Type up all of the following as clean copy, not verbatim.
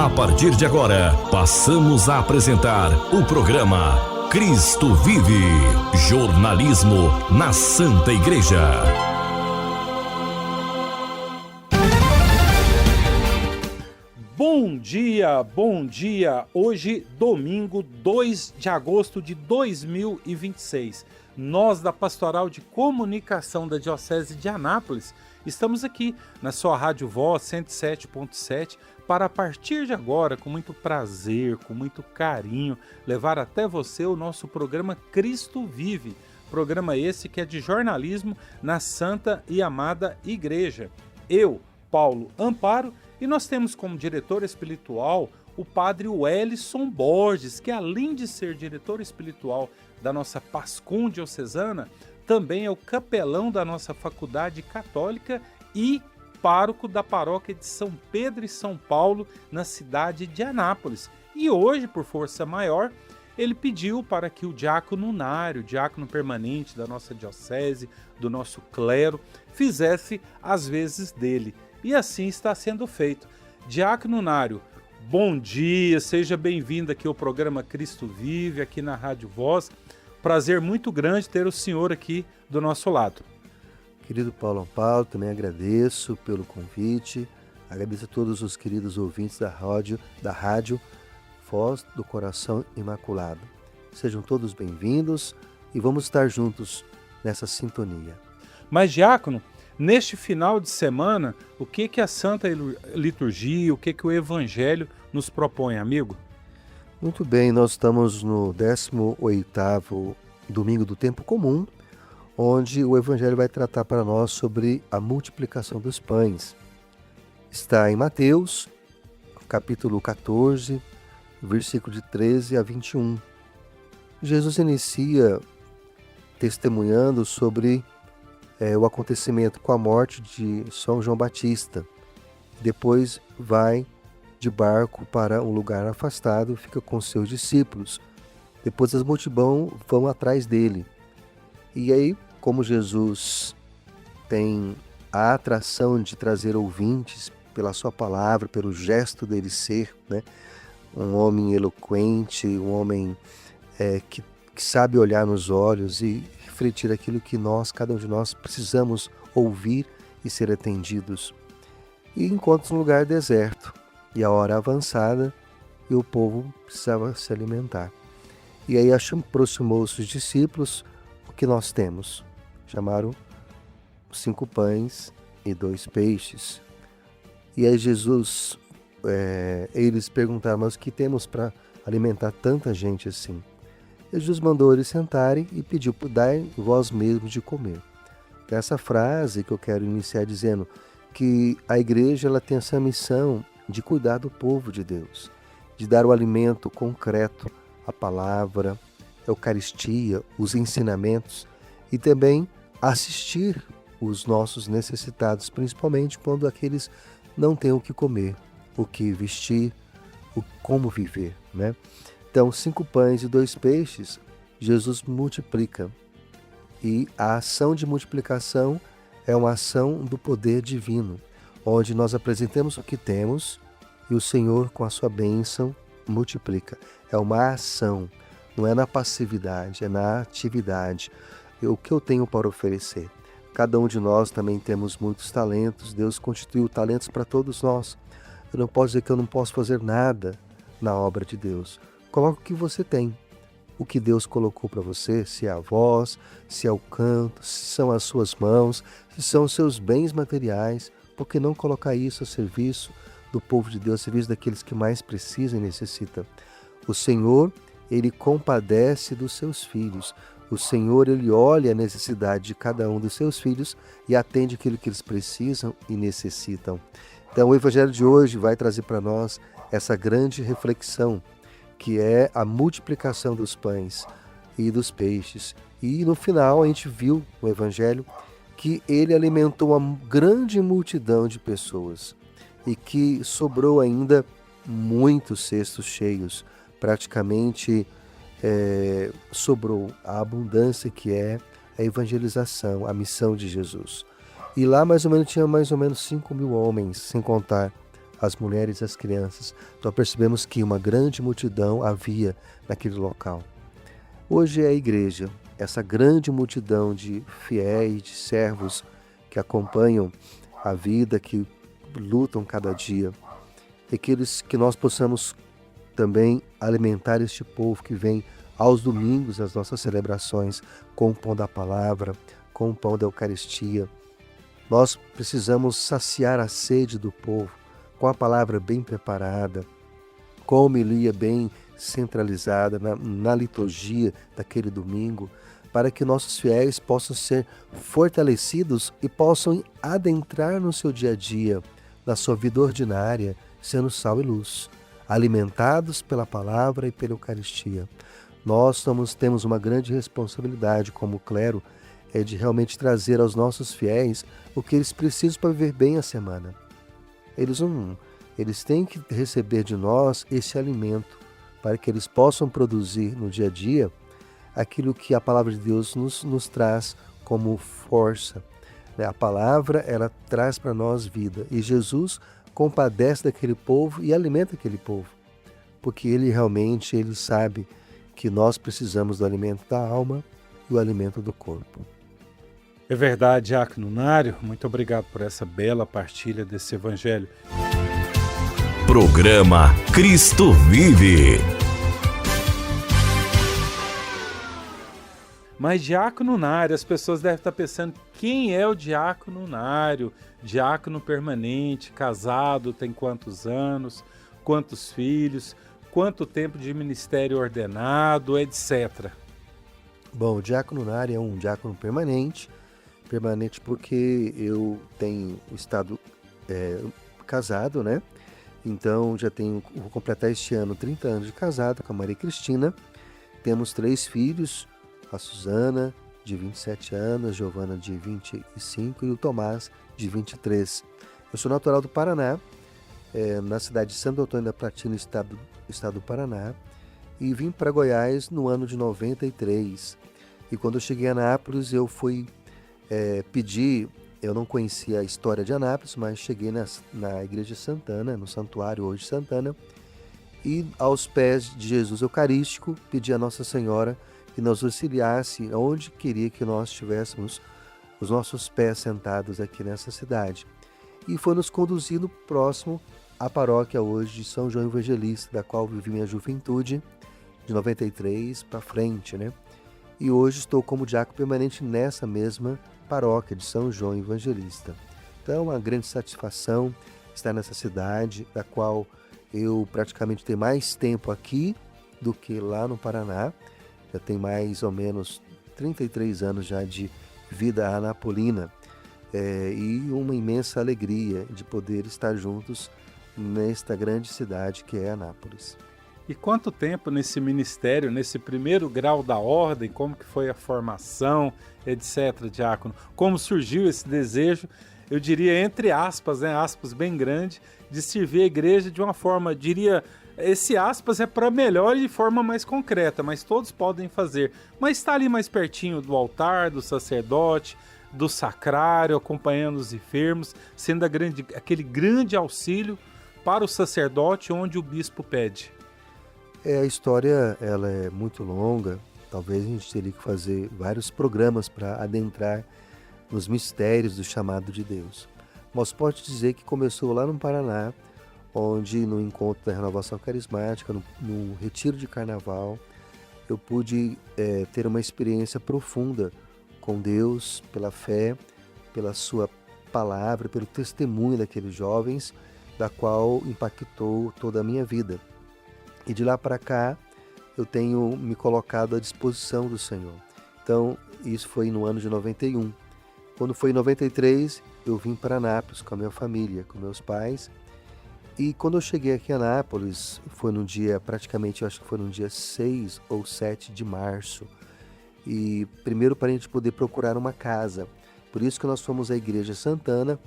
A partir de agora, passamos a apresentar o programa Cristo Vive, jornalismo na Santa Igreja. Bom dia, bom dia! Hoje, domingo, 2 de agosto de 2026. Nós, da Pastoral de Comunicação da Diocese de Anápolis, estamos aqui na sua Rádio Voz 107.7 para, a partir de agora, com muito prazer, com muito carinho, levar até você o nosso programa Cristo Vive. Programa esse que é de jornalismo na Santa e Amada Igreja. Eu, Paulo Amparo, e nós temos como diretor espiritual o padre Wellison Borges, que além de ser diretor espiritual da nossa Pascum diocesana, também é o capelão da nossa faculdade católica e pároco da paróquia de São Pedro e São Paulo, na cidade de Anápolis. E hoje, por força maior, ele pediu para que o diácono Nário, diácono permanente da nossa diocese, do nosso clero, fizesse as vezes dele. E assim está sendo feito. Diácono Nário, bom dia, seja bem-vindo aqui ao programa Cristo Vive, aqui na Rádio Voz. Prazer muito grande ter o senhor aqui do nosso lado. Querido Paulo Amparo, também agradeço pelo convite, agradeço a todos os queridos ouvintes da rádio Voz do Coração Imaculado. Sejam todos bem-vindos e vamos estar juntos nessa sintonia. Mas, diácono, neste final de semana, o que a Santa Liturgia, o que o Evangelho nos propõe, amigo? Muito bem, nós estamos no 18º domingo do tempo comum, onde o Evangelho vai tratar para nós sobre a multiplicação dos pães. Está em Mateus, capítulo 14, versículo de 13 a 21. Jesus inicia testemunhando sobre o acontecimento com a morte de São João Batista. Depois vai de barco para um lugar afastado, fica com seus discípulos. Depois as multidões vão atrás dele. E aí, como Jesus tem a atração de trazer ouvintes pela sua palavra, pelo gesto dele ser, né? Um homem eloquente, um homem que sabe olhar nos olhos e refletir aquilo que cada um de nós precisamos ouvir e ser atendidos. E encontra um lugar deserto. E a hora avançada, e o povo precisava se alimentar. E aí aproximou-se os discípulos, o que nós temos? Chamaram 5 pães e 2 peixes. E aí Jesus, eles perguntaram, mas o que temos para alimentar tanta gente assim? E Jesus mandou eles sentarem e pediu, dai vós mesmos de comer. Então, essa frase que eu quero iniciar dizendo que a igreja ela tem essa missão de cuidar do povo de Deus, de dar o alimento concreto, a palavra, a Eucaristia, os ensinamentos e também assistir os nossos necessitados, principalmente quando aqueles não têm o que comer, o que vestir, como viver, né? Então, 5 pães e 2 peixes, Jesus multiplica. E a ação de multiplicação é uma ação do poder divino, onde nós apresentamos o que temos e o Senhor, com a sua bênção, multiplica. É uma ação, não é na passividade, é na atividade. O que eu tenho para oferecer? Cada um de nós também temos muitos talentos, Deus constituiu talentos para todos nós. Eu não posso dizer que eu não posso fazer nada na obra de Deus. Coloque o que você tem, o que Deus colocou para você, se é a voz, se é o canto, se são as suas mãos, se são os seus bens materiais. Por que não colocar isso a serviço do povo de Deus, a serviço daqueles que mais precisam e necessitam? O Senhor, Ele compadece dos seus filhos. O Senhor, Ele olha a necessidade de cada um dos seus filhos e atende aquilo que eles precisam e necessitam. Então, o Evangelho de hoje vai trazer para nós essa grande reflexão, que é a multiplicação dos pães e dos peixes. E no final a gente viu no Evangelho que ele alimentou uma grande multidão de pessoas e que sobrou ainda muitos cestos cheios. Praticamente sobrou a abundância que é a evangelização, a missão de Jesus. E lá tinha mais ou menos 5.000 homens, sem contar as mulheres e as crianças. Então percebemos que uma grande multidão havia naquele local. Hoje é a igreja, essa grande multidão de fiéis, de servos que acompanham a vida, que lutam cada dia. E que nós possamos também alimentar este povo que vem aos domingos às nossas celebrações com o pão da palavra, com o pão da Eucaristia. Nós precisamos saciar a sede do povo com a palavra bem preparada, com a homilia bem centralizada na liturgia daquele domingo, para que nossos fiéis possam ser fortalecidos e possam adentrar no seu dia a dia, na sua vida ordinária, sendo sal e luz, alimentados pela palavra e pela Eucaristia. Nós temos uma grande responsabilidade como clero, de realmente trazer aos nossos fiéis o que eles precisam para viver bem a semana. Eles têm que receber de nós esse alimento para que eles possam produzir no dia a dia aquilo que a palavra de Deus nos traz como força. A palavra, ela traz para nós vida. E Jesus compadece daquele povo e alimenta aquele povo. Porque ele sabe que nós precisamos do alimento da alma e o alimento do corpo. É verdade, Diácono Nário. Muito obrigado por essa bela partilha desse evangelho. Programa Cristo Vive. Mas Diácono Nário, as pessoas devem estar pensando, quem é o Diácono Nário? Diácono permanente, casado, tem quantos anos, quantos filhos, quanto tempo de ministério ordenado, etc. Bom, o Diácono Nário é um diácono permanente porque eu tenho estado casado, né? Então vou completar este ano 30 anos de casado com a Maria Cristina. Temos 3 filhos, a Suzana, de 27 anos, a Giovana, de 25 e o Tomás, de 23. Eu sou natural do Paraná, na cidade de Santo Antônio da Platina, estado do Paraná, e vim para Goiás no ano de 93. E quando eu cheguei a Anápolis, eu fui pedir, eu não conhecia a história de Anápolis, mas cheguei na igreja de Santana, no santuário hoje de Santana, e aos pés de Jesus Eucarístico, pedi a Nossa Senhora que nos auxiliasse onde queria que nós tivéssemos os nossos pés sentados aqui nessa cidade. E foi nos conduzindo próximo à paróquia hoje de São João Evangelista, da qual vivi minha juventude, de 93 para frente, né? E hoje estou como diácono permanente nessa mesma paróquia de São João Evangelista. Então, uma grande satisfação estar nessa cidade, da qual eu praticamente tenho mais tempo aqui do que lá no Paraná. Eu tenho mais ou menos 33 anos já de vida anapolina e uma imensa alegria de poder estar juntos nesta grande cidade que é Anápolis. E quanto tempo nesse ministério, nesse primeiro grau da ordem, como que foi a formação, etc., diácono? Como surgiu esse desejo, eu diria entre aspas, né, aspas bem grande, de servir a igreja de uma forma, diria, esse aspas é para melhor e de forma mais concreta, mas todos podem fazer. Mas está ali mais pertinho do altar, do sacerdote, do sacrário, acompanhando os enfermos, sendo aquele grande auxílio para o sacerdote onde o bispo pede. A história ela é muito longa, talvez a gente teria que fazer vários programas para adentrar nos mistérios do chamado de Deus. Mas pode dizer que começou lá no Paraná, onde no encontro da Renovação Carismática, no retiro de Carnaval, eu pude ter uma experiência profunda com Deus, pela fé, pela sua palavra, pelo testemunho daqueles jovens, da qual impactou toda a minha vida. E de lá para cá, eu tenho me colocado à disposição do Senhor. Então, isso foi no ano de 91. Quando foi em 93, eu vim para Anápolis com a minha família, com meus pais. E quando eu cheguei aqui em Anápolis, foi num dia, praticamente, eu acho que foi no dia 6 ou 7 de março. E primeiro para a gente poder procurar uma casa. Por isso que nós fomos à Igreja Santana,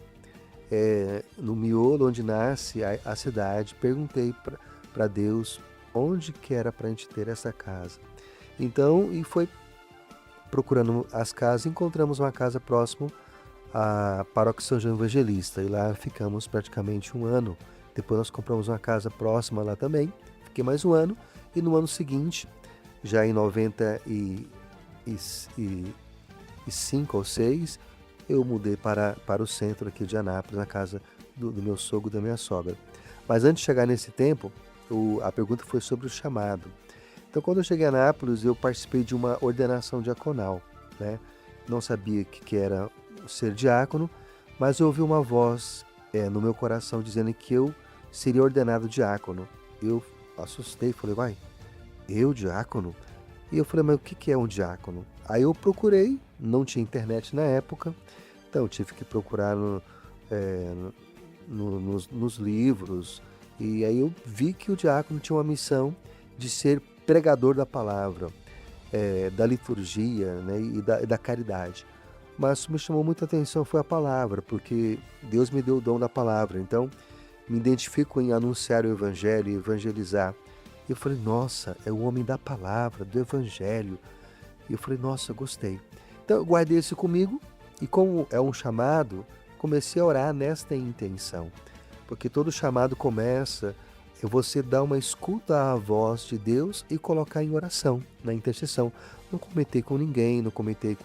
no miolo onde nasce a cidade. Perguntei para Deus onde que era para a gente ter essa casa. Então, e foi procurando as casas, encontramos uma casa próximo à Paróquia São João Evangelista. E lá ficamos praticamente um ano Depois nós compramos uma casa próxima lá também, fiquei mais um ano, e no ano seguinte, já em 95 ou 6, eu mudei para o centro aqui de Anápolis, na casa do meu sogro e da minha sogra. Mas antes de chegar nesse tempo, a pergunta foi sobre o chamado. Então, quando eu cheguei a Anápolis, eu participei de uma ordenação diaconal, né? Não sabia o que era ser diácono, mas eu ouvi uma voz no meu coração dizendo que eu seria ordenado diácono. Eu assustei, falei, vai, eu diácono? E eu falei, mas o que é um diácono? Aí eu procurei, não tinha internet na época, então eu tive que procurar nos livros, e aí eu vi que o diácono tinha uma missão de ser pregador da palavra, da liturgia, né, e da caridade. Mas o que me chamou muita atenção foi a palavra, porque Deus me deu o dom da palavra, então me identifico em anunciar o evangelho e evangelizar. E eu falei, nossa, é o homem da palavra, do evangelho. E eu falei, nossa, eu gostei. Então eu guardei isso comigo, e como é um chamado, comecei a orar nesta intenção. Porque todo chamado começa, você dar uma escuta à voz de Deus e colocar em oração, na intercessão. Não comentei com ninguém, não comentei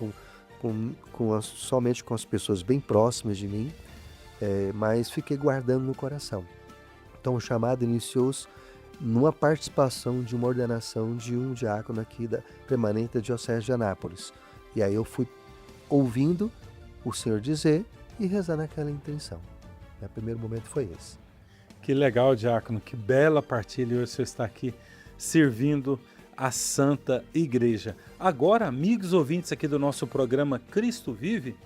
somente com as pessoas bem próximas de mim, mas fiquei guardando no coração. Então o chamado iniciou-se numa participação de uma ordenação de um diácono aqui permanente da Diocese de Anápolis. E aí eu fui ouvindo o Senhor dizer e rezar naquela intenção. O primeiro momento foi esse. Que legal, diácono, que bela partilha, hoje o senhor está aqui servindo a Santa Igreja. Agora, amigos ouvintes aqui do nosso programa Cristo Vive,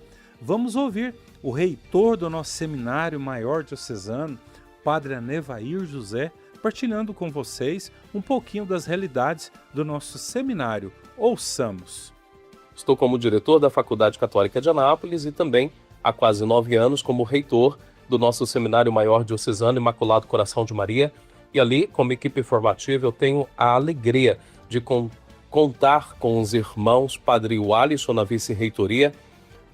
vamos ouvir o reitor do nosso Seminário Maior Diocesano, Padre Anevair José, partilhando com vocês um pouquinho das realidades do nosso seminário. Ouçamos. Estou como diretor da Faculdade Católica de Anápolis e também há quase 9 anos como reitor do nosso Seminário Maior Diocesano Imaculado Coração de Maria. E ali, como equipe formativa, eu tenho a alegria de contar com os irmãos Padre Walisson na vice-reitoria,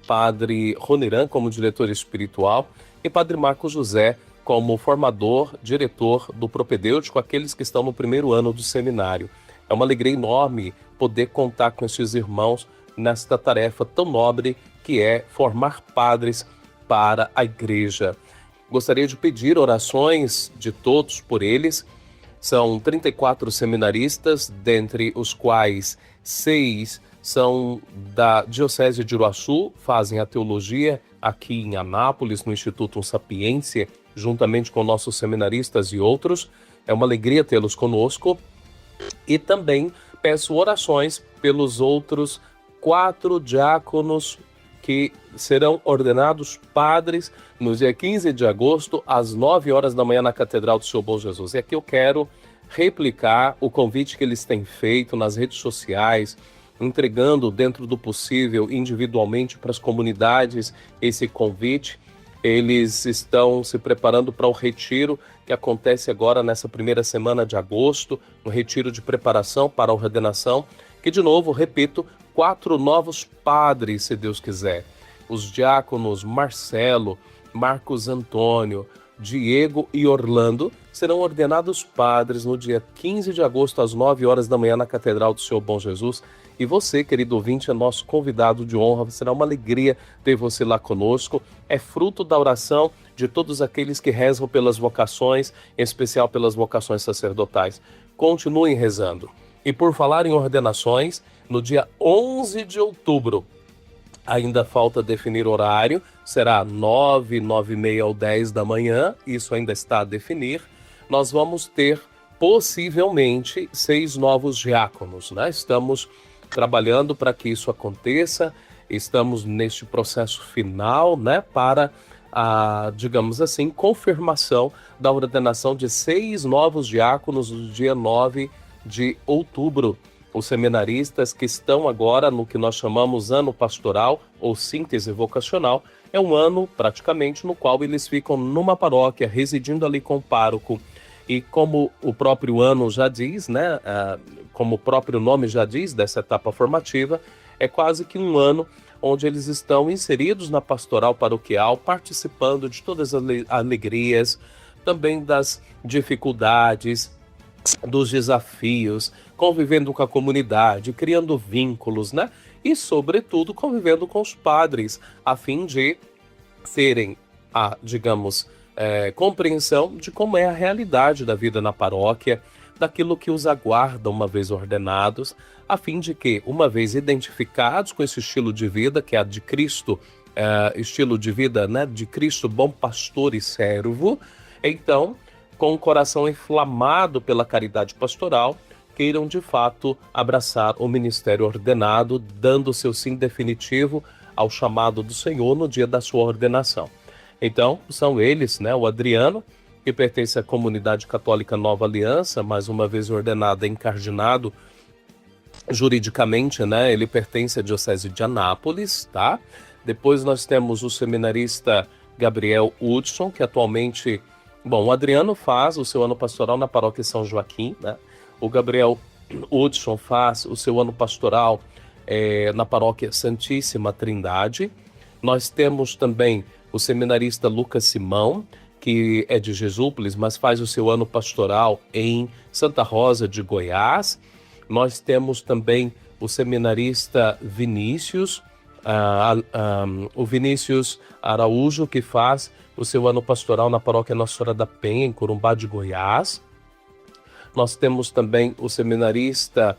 Padre Roniran como diretor espiritual e Padre Marcos José como formador, diretor do propedêutico, aqueles que estão no primeiro ano do seminário. É uma alegria enorme poder contar com esses irmãos nesta tarefa tão nobre que é formar padres para a Igreja. Gostaria de pedir orações de todos por eles. São 34 seminaristas, dentre os quais 6 são da Diocese de Uruaçu, fazem a teologia aqui em Anápolis, no Instituto Sapiência, juntamente com nossos seminaristas e outros. É uma alegria tê-los conosco. E também peço orações pelos outros 4 diáconos que serão ordenados padres no dia 15 de agosto, às 9 horas da manhã, na Catedral do Seu Bom Jesus. E aqui eu quero replicar o convite que eles têm feito nas redes sociais, entregando dentro do possível individualmente para as comunidades esse convite. Eles estão se preparando para o retiro que acontece agora nessa primeira semana de agosto, um retiro de preparação para a ordenação, que de novo, repito, 4 novos padres, se Deus quiser. Os diáconos Marcelo, Marcos Antônio, Diego e Orlando serão ordenados padres no dia 15 de agosto, às 9 horas da manhã, na Catedral do Seu Bom Jesus. E você, querido ouvinte, é nosso convidado de honra. Será uma alegria ter você lá conosco. É fruto da oração de todos aqueles que rezam pelas vocações, em especial pelas vocações sacerdotais. Continuem rezando. E por falar em ordenações, no dia 11 de outubro, ainda falta definir o horário, será 9, 9h30 ou 10 da manhã, isso ainda está a definir. Nós vamos ter, possivelmente, 6 novos diáconos, né? Estamos trabalhando para que isso aconteça, estamos neste processo final, né, para a, digamos assim, confirmação da ordenação de 6 novos diáconos no dia 9 de outubro. Os seminaristas que estão agora no que nós chamamos ano pastoral ou síntese vocacional, é um ano praticamente no qual eles ficam numa paróquia, residindo ali com o pároco. E como o próprio ano já diz, né, como o próprio nome já diz dessa etapa formativa, é quase que um ano onde eles estão inseridos na pastoral paroquial, participando de todas as alegrias, também das dificuldades, dos desafios, convivendo com a comunidade, criando vínculos, né? E, sobretudo, convivendo com os padres, a fim de terem a, digamos, compreensão de como é a realidade da vida na paróquia, daquilo que os aguarda uma vez ordenados, a fim de que, uma vez identificados com esse estilo de vida, que é a de Cristo, estilo de vida, né, de Cristo, bom pastor e servo, então, com o coração inflamado pela caridade pastoral, queiram de fato abraçar o ministério ordenado, dando seu sim definitivo ao chamado do Senhor no dia da sua ordenação. Então, são eles, né, o Adriano, que pertence à comunidade católica Nova Aliança, mais uma vez ordenado e encardinado juridicamente, né, ele pertence à Diocese de Anápolis, tá? Depois nós temos o seminarista Gabriel Hudson, que atualmente, o Adriano faz o seu ano pastoral na paróquia São Joaquim, né? O Gabriel Hudson faz o seu ano pastoral na paróquia Santíssima Trindade. Nós temos também o seminarista Lucas Simão, que é de Jesúpolis, mas faz o seu ano pastoral em Santa Rosa de Goiás. Nós temos também o seminarista Vinícius, o Vinícius Araújo, que faz o seu ano pastoral na paróquia Nossa Senhora da Penha, em Corumbá de Goiás. Nós temos também o seminarista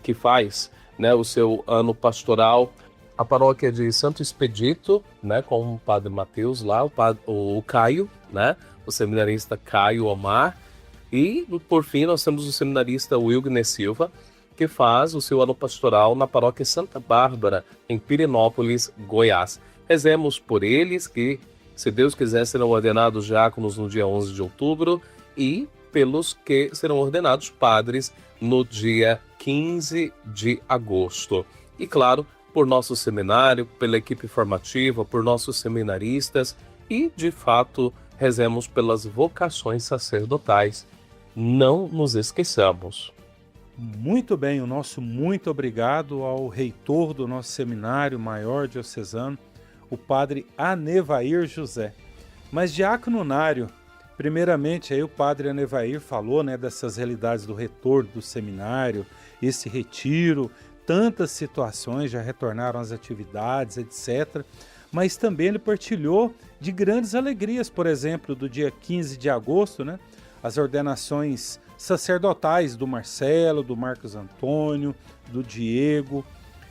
que faz, né, o seu ano pastoral, a paróquia de Santo Expedito, né, com o padre Mateus lá, o Caio, né, o seminarista Caio Omar. E, por fim, nós temos o seminarista Wilgner Silva, que faz o seu ano pastoral na paróquia Santa Bárbara, em Pirenópolis, Goiás. Rezemos por eles que, se Deus quiser, serão ordenados diáconos no dia 11 de outubro e pelos que serão ordenados padres no dia 15 de agosto. E, claro, por nosso seminário, pela equipe formativa, por nossos seminaristas e, de fato, rezemos pelas vocações sacerdotais. Não nos esqueçamos. Muito bem, o nosso muito obrigado ao reitor do nosso seminário maior diocesano, o padre Anevair José. Mas diácono Nário, primeiramente aí o padre Anevair falou, né, dessas realidades do retorno do seminário, esse retiro, tantas situações já retornaram às atividades, etc. Mas também ele partilhou de grandes alegrias, por exemplo, do dia 15 de agosto, né, as ordenações sacerdotais do Marcelo, do Marcos Antônio, do Diego,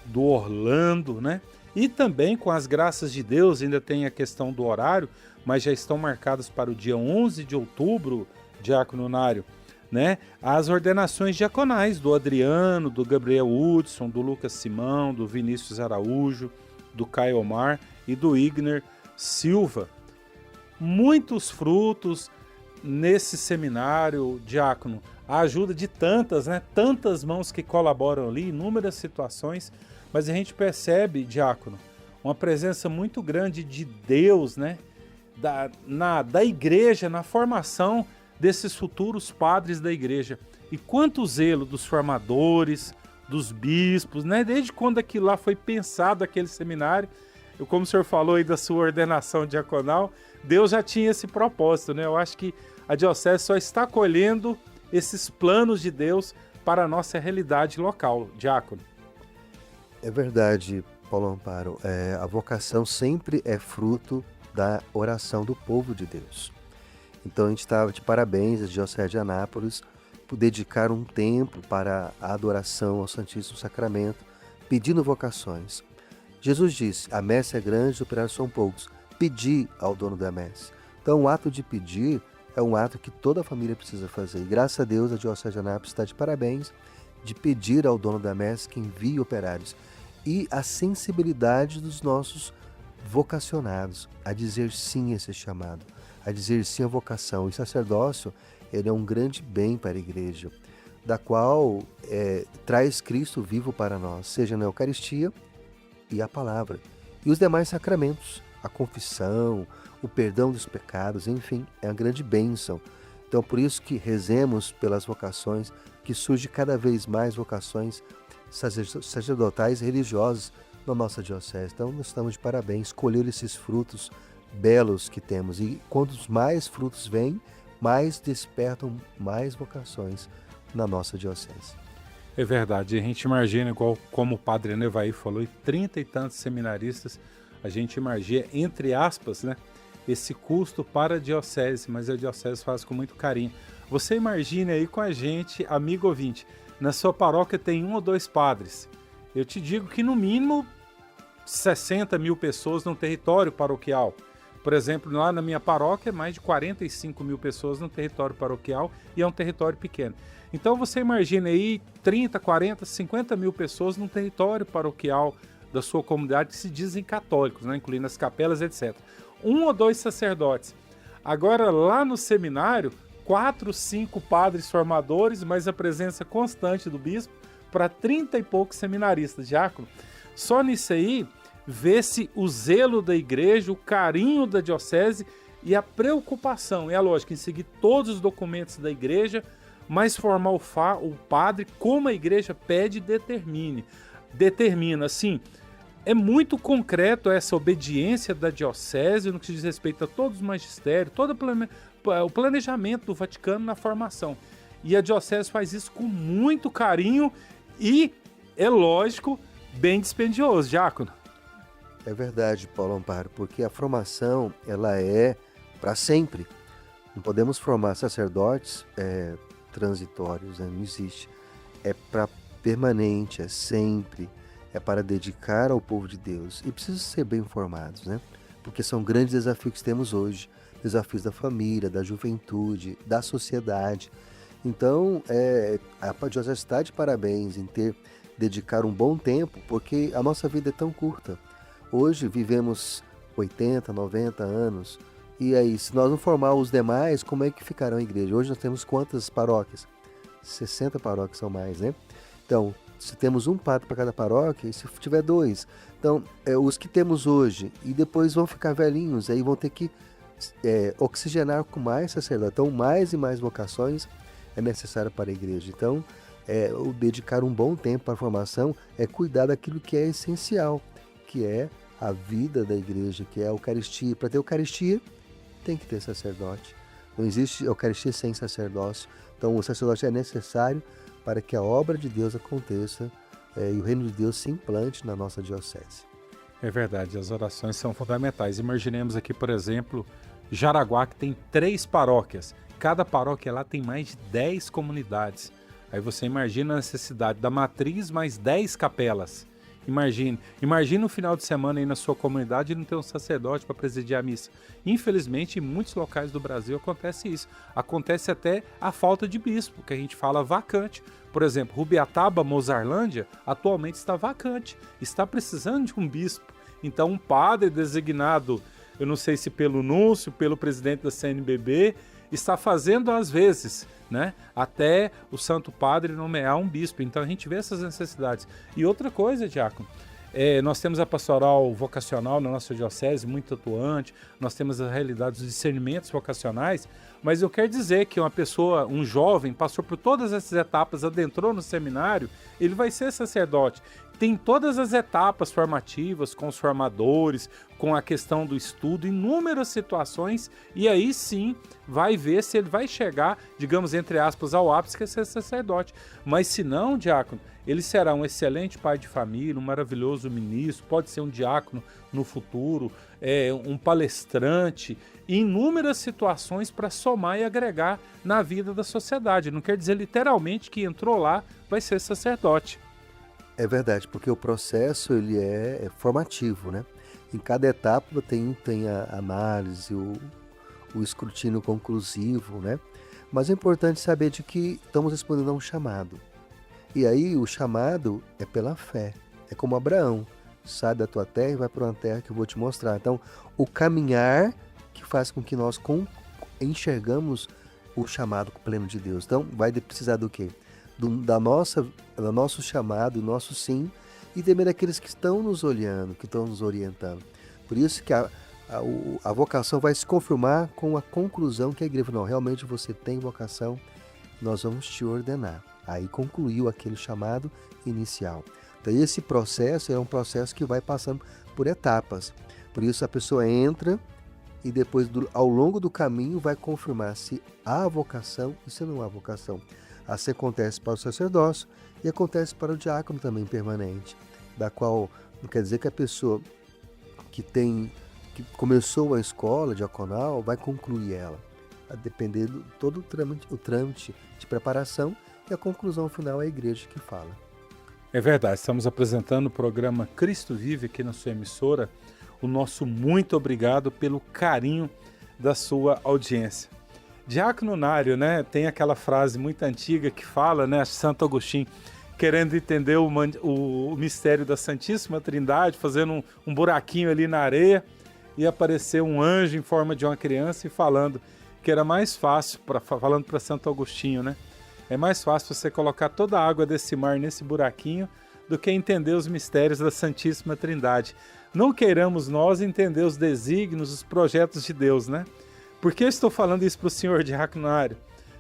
do Orlando, né? E também, com as graças de Deus, ainda tem a questão do horário, mas já estão marcadas para o dia 11 de outubro, diácono Nário, né? As ordenações diaconais do Adriano, do Gabriel Hudson, do Lucas Simão, do Vinícius Araújo, do Caio Omar e do Igner Silva. Muitos frutos nesse seminário, diácono, a ajuda de tantas, né? Tantas mãos que colaboram ali, inúmeras situações, mas a gente percebe, diácono, uma presença muito grande de Deus, né? Da igreja, na formação desses futuros padres da igreja. E quanto zelo dos formadores, dos bispos, né? Desde quando aquilo lá foi pensado, aquele seminário, como o senhor falou aí da sua ordenação diaconal, Deus já tinha esse propósito, né? Eu acho que a diocese só está colhendo esses planos de Deus para a nossa realidade local, diácono. É verdade, Paulo Amparo. A vocação sempre é fruto da oração do povo de Deus. Então a gente está de parabéns, a Diocese de Anápolis, por dedicar um tempo para a adoração ao Santíssimo Sacramento, pedindo vocações. Jesus disse, a messe é grande, os operários são poucos. Pedi ao dono da messe. Então o ato de pedir é um ato que toda a família precisa fazer. E graças a Deus a Diocese de Anápolis está de parabéns de pedir ao dono da messe que envie operários. E a sensibilidade dos nossos vocacionados a dizer sim a esse chamado, a dizer sim à vocação. O sacerdócio, ele é um grande bem para a igreja, da qual traz Cristo vivo para nós, seja na Eucaristia e a palavra. E os demais sacramentos, a confissão, o perdão dos pecados, enfim, é uma grande bênção. Então, por isso que rezemos pelas vocações, que surge cada vez mais vocações sacerdotais e religiosas na nossa diocese. Então, nós estamos de parabéns, colher esses frutos belos que temos. E quantos mais frutos vêm, mais despertam mais vocações na nossa diocese. É verdade, a gente imagina, igual como o padre Nevaí falou, e 30 e tantos seminaristas, a gente imagina, entre aspas, né, esse custo para a diocese, mas a diocese faz com muito carinho. Você imagine aí com a gente, amigo ouvinte, na sua paróquia tem 1 ou 2 padres. Eu te digo que no mínimo 60 mil pessoas no território paroquial. Por exemplo, lá na minha paróquia, mais de 45 mil pessoas no território paroquial e é um território pequeno. Então você imagina aí 30, 40, 50 mil pessoas no território paroquial da sua comunidade que se dizem católicos, né, incluindo as capelas, etc. 1 ou 2 sacerdotes. Agora lá no seminário, 4, 5 padres formadores, mas a presença constante do bispo para 30 e poucos seminaristas, diácono. Só nisso aí, vê-se o zelo da igreja, o carinho da diocese e a preocupação, é a lógica, em seguir todos os documentos da igreja, mas formar o padre como a igreja pede e determina, assim, é muito concreto essa obediência da diocese no que diz respeito a todos os magistérios, todo o planejamento do Vaticano na formação. E a diocese faz isso com muito carinho e, é lógico, bem dispendioso, diácono. É verdade, Paulo Amparo, porque a formação ela é para sempre. Não podemos formar sacerdotes transitórios, né? Não existe. É para permanente, é sempre, é para dedicar ao povo de Deus. E precisam ser bem formados, né? Porque são grandes desafios que temos hoje, desafios da família, da juventude, da sociedade. Então, a diocese está de parabéns em dedicar um bom tempo, porque a nossa vida é tão curta. Hoje vivemos 80, 90 anos, e aí, se nós não formar os demais, como é que ficará a igreja? Hoje nós temos quantas paróquias? 60 paróquias são mais, né? Então, se temos um padre para cada paróquia, e se tiver 2, então, os que temos hoje, e depois vão ficar velhinhos, aí vão ter que oxigenar com mais sacerdotes. Então, mais e mais vocações é necessário para a igreja. Então, o dedicar um bom tempo para a formação é cuidar daquilo que é essencial, que é a vida da igreja, que é a Eucaristia. Para ter Eucaristia, tem que ter sacerdote. Não existe Eucaristia sem sacerdócio. Então, o sacerdote é necessário para que a obra de Deus aconteça e o reino de Deus se implante na nossa diocese. É verdade, as orações são fundamentais. Imaginemos aqui, por exemplo, Jaraguá, que tem 3 paróquias. Cada paróquia lá tem mais de 10 comunidades. Aí você imagina a necessidade da matriz mais 10 capelas. Imagine um final de semana aí na sua comunidade e não ter um sacerdote para presidir a missa. Infelizmente, em muitos locais do Brasil acontece isso. Acontece até a falta de bispo, que a gente fala vacante. Por exemplo, Rubiataba, Mozarlândia, atualmente está vacante. Está precisando de um bispo. Então, um padre designado, eu não sei se pelo núncio, pelo presidente da CNBB, está fazendo às vezes, né, até o Santo Padre nomear um bispo. Então a gente vê essas necessidades. E outra coisa, diácono, nós temos a pastoral vocacional na nossa diocese, muito atuante, nós temos a realidade dos discernimentos vocacionais, mas eu quero dizer que uma pessoa, um jovem, passou por todas essas etapas, adentrou no seminário, ele vai ser sacerdote. Tem todas as etapas formativas, com os formadores, com a questão do estudo, inúmeras situações, e aí sim vai ver se ele vai chegar, digamos, entre aspas, ao ápice, que é ser sacerdote. Mas se não, diácono, ele será um excelente pai de família, um maravilhoso ministro, pode ser um diácono no futuro, um palestrante, inúmeras situações para somar e agregar na vida da sociedade. Não quer dizer literalmente que entrou lá, vai ser sacerdote. É verdade, porque o processo ele é formativo, né? Em cada etapa tem a análise, o escrutínio conclusivo, né? Mas é importante saber de que estamos respondendo a um chamado. E aí o chamado é pela fé. É como Abraão, sai da tua terra e vai para uma terra que eu vou te mostrar. Então, o caminhar que faz com que nós enxergamos o chamado pleno de Deus. Então, vai precisar do quê? Do nosso chamado, do nosso sim, e também daqueles que estão nos olhando, que estão nos orientando. Por isso que a vocação vai se confirmar com a conclusão que a igreja falou: não, realmente você tem vocação, nós vamos te ordenar. Aí concluiu aquele chamado inicial. Então esse processo é um processo que vai passando por etapas. Por isso a pessoa entra e depois, ao longo do caminho, vai confirmar se há vocação e se não há vocação. Assim acontece para o sacerdócio e acontece para o diácono também permanente, da qual não quer dizer que a pessoa que começou a escola diaconal vai concluir ela, a depender de todo o trâmite de preparação, e a conclusão final é a igreja que fala. É verdade, estamos apresentando o programa Cristo Vive aqui na sua emissora. O nosso muito obrigado pelo carinho da sua audiência. Diácono Nário, né, tem aquela frase muito antiga que fala, né, Santo Agostinho, querendo entender o mistério da Santíssima Trindade, fazendo um buraquinho ali na areia, e apareceu um anjo em forma de uma criança e falando que era mais fácil, falando para Santo Agostinho, né? É mais fácil você colocar toda a água desse mar nesse buraquinho do que entender os mistérios da Santíssima Trindade. Não queiramos nós entender os desígnios, os projetos de Deus, né? Por que eu estou falando isso para o senhor Diácono Nário?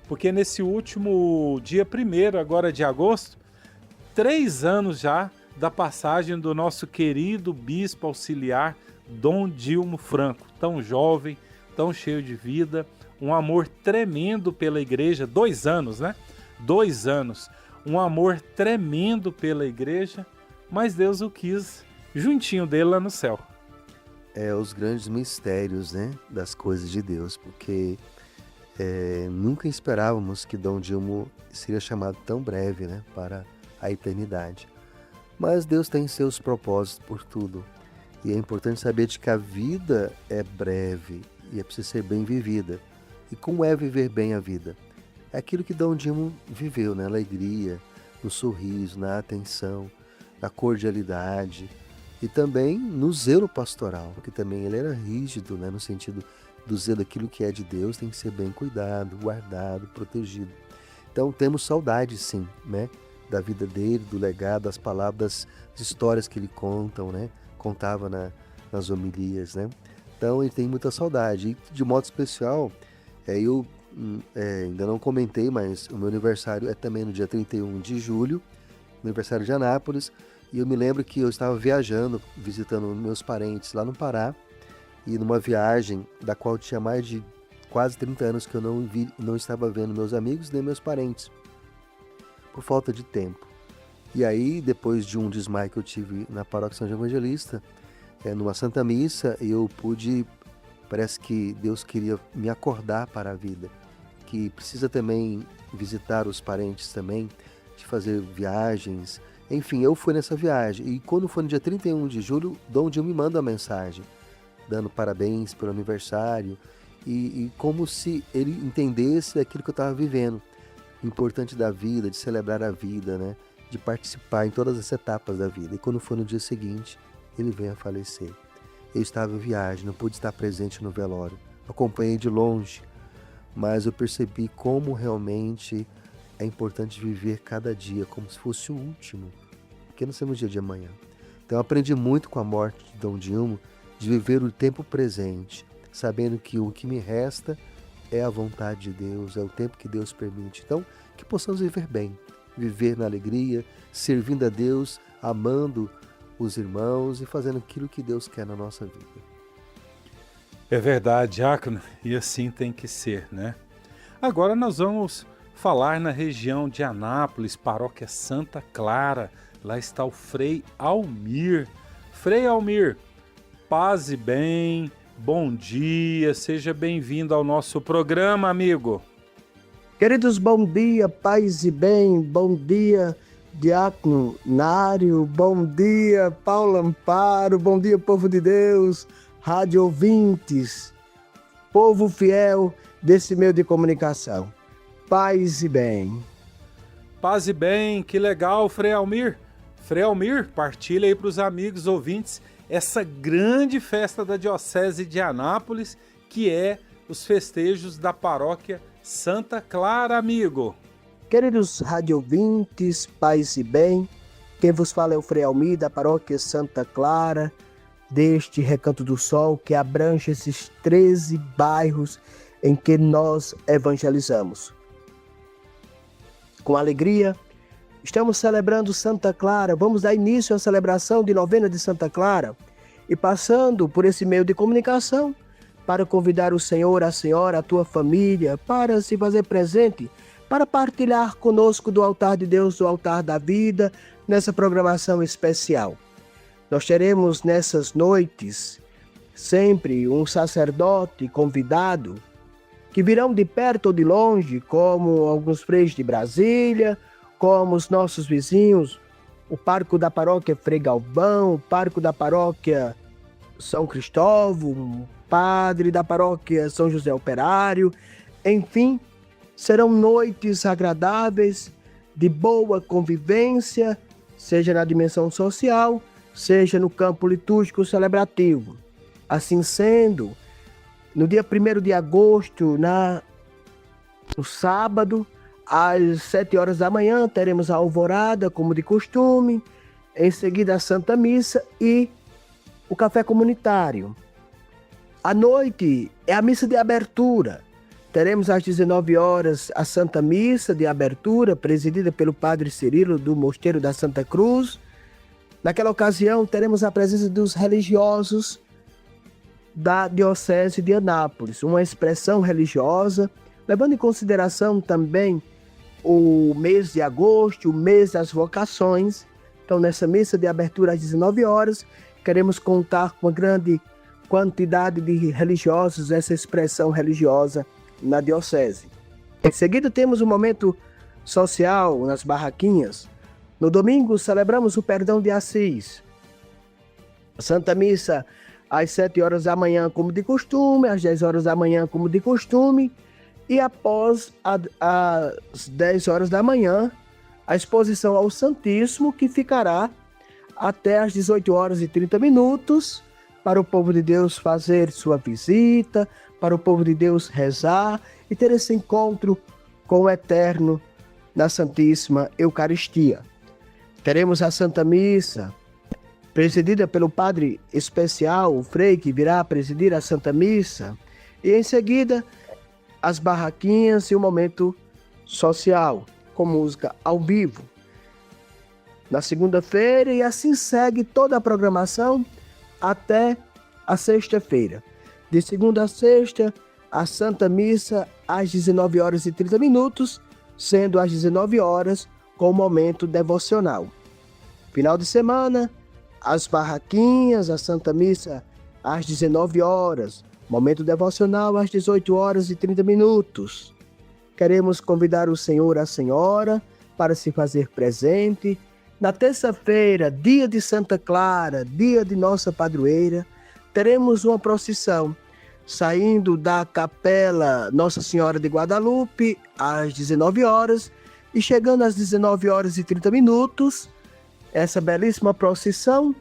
Porque nesse último dia 1º, agora de agosto, 3 anos já da passagem do nosso querido bispo auxiliar Dom Dilmo Franco, tão jovem, tão cheio de vida, um amor tremendo pela igreja, 2 anos, né? 2 anos, um amor tremendo pela igreja, mas Deus o quis juntinho dele lá no céu. Os grandes mistérios, né, das coisas de Deus, porque nunca esperávamos que Dom Dilmo seria chamado tão breve, né, para a eternidade. Mas Deus tem seus propósitos por tudo. E é importante saber de que a vida é breve e é preciso ser bem vivida. E como é viver bem a vida? É aquilo que Dom Dilmo viveu, na alegria, no sorriso, na atenção, na cordialidade e também no zelo pastoral, porque também ele era rígido, né, no sentido do zelo daquilo que é de Deus, tem que ser bem cuidado, guardado, protegido. Então temos saudade, sim, né, da vida dele, do legado, das palavras, das histórias que ele contava nas homilias, né? Então ele tem muita saudade. E de modo especial, eu ainda não comentei, mas o meu aniversário é também no dia 31 de julho, aniversário de Anápolis, e eu me lembro que eu estava viajando, visitando meus parentes lá no Pará, e numa viagem da qual tinha mais de quase 30 anos que eu não estava vendo meus amigos nem meus parentes, por falta de tempo. E aí, depois de um desmaio que eu tive na Paróquia São João Evangelista, numa Santa Missa, parece que Deus queria me acordar para a vida, que precisa também visitar os parentes também, de fazer viagens. Enfim, eu fui nessa viagem, e quando foi no dia 31 de julho, Dom Dilmo me manda uma mensagem, dando parabéns pelo aniversário, e como se ele entendesse aquilo que eu estava vivendo, o importante da vida, de celebrar a vida, né? De participar em todas as etapas da vida. E quando foi no dia seguinte, ele veio a falecer. Eu estava em viagem, não pude estar presente no velório, acompanhei de longe, mas eu percebi como realmente é importante viver cada dia como se fosse o último, porque não sabemos o dia de amanhã. Então eu aprendi muito com a morte de Dom Dilmo, de viver o tempo presente, sabendo que o que me resta é a vontade de Deus, é o tempo que Deus permite. Então, que possamos viver bem, viver na alegria, servindo a Deus, amando os irmãos e fazendo aquilo que Deus quer na nossa vida. É verdade, diácono, e assim tem que ser, né? Agora nós vamos falar na região de Anápolis, paróquia Santa Clara. Lá está o Frei Almir. Frei Almir, paz e bem, bom dia, seja bem-vindo ao nosso programa, amigo. Queridos, bom dia, paz e bem, bom dia, Diácono Nário, bom dia, Paulo Amparo, bom dia, povo de Deus, rádio ouvintes, povo fiel desse meio de comunicação. Paz e bem. Paz e bem, que legal, Frei Almir. Frei Almir, partilha aí para os amigos ouvintes essa grande festa da Diocese de Anápolis, que é os festejos da paróquia Santa Clara, amigo. Queridos rádio ouvintes, paz e bem, quem vos fala é o Frei Almir da paróquia Santa Clara, deste Recanto do Sol, que abrange esses 13 bairros em que nós evangelizamos. Com alegria, estamos celebrando Santa Clara, vamos dar início à celebração de novena de Santa Clara e passando por esse meio de comunicação, para convidar o Senhor, a Senhora, a tua família, para se fazer presente, para partilhar conosco do altar de Deus, do altar da vida, nessa programação especial. Nós teremos nessas noites sempre um sacerdote convidado, que virão de perto ou de longe, como alguns freios de Brasília, como os nossos vizinhos, o pároco da paróquia Frei Galvão, o pároco da paróquia São Cristóvão, o padre da paróquia São José Operário. Enfim, serão noites agradáveis, de boa convivência, seja na dimensão social, seja no campo litúrgico celebrativo. Assim sendo, no dia 1º de agosto, no sábado, às 7 horas da manhã, teremos a alvorada, como de costume, em seguida a Santa Missa e o café comunitário. À noite é a missa de abertura. Teremos às 19 horas a Santa Missa de abertura, presidida pelo Padre Cirilo do Mosteiro da Santa Cruz. Naquela ocasião, teremos a presença dos religiosos da Diocese de Anápolis, uma expressão religiosa, levando em consideração também o mês de agosto, o mês das vocações. Então, nessa missa de abertura às 19 horas, queremos contar com uma grande quantidade de religiosos, essa expressão religiosa na Diocese. Em seguida, temos um momento social nas barraquinhas. No domingo, celebramos o Perdão de Assis. A Santa Missa às 7 horas da manhã, como de costume, às 10 horas da manhã, como de costume, e após às 10 horas da manhã, a exposição ao Santíssimo, que ficará até às 18 horas e 30 minutos, para o povo de Deus fazer sua visita, para o povo de Deus rezar e ter esse encontro com o Eterno na Santíssima Eucaristia. Teremos a Santa Missa, presidida pelo Padre Especial, o Frei, que virá presidir a Santa Missa, e em seguida as barraquinhas e o momento social, com música ao vivo. Na segunda-feira, e assim segue toda a programação até a sexta-feira. De segunda a sexta, a Santa Missa às 19 horas e 30 minutos, sendo às 19 horas com o momento devocional. Final de semana, as barraquinhas, a Santa Missa às 19 horas, momento devocional às 18 horas e 30 minutos. Queremos convidar o Senhor, a Senhora, para se fazer presente. Na terça-feira, dia de Santa Clara, dia de Nossa Padroeira, teremos uma procissão saindo da Capela Nossa Senhora de Guadalupe às 19 horas e chegando às 19 horas e 30 minutos, essa belíssima procissão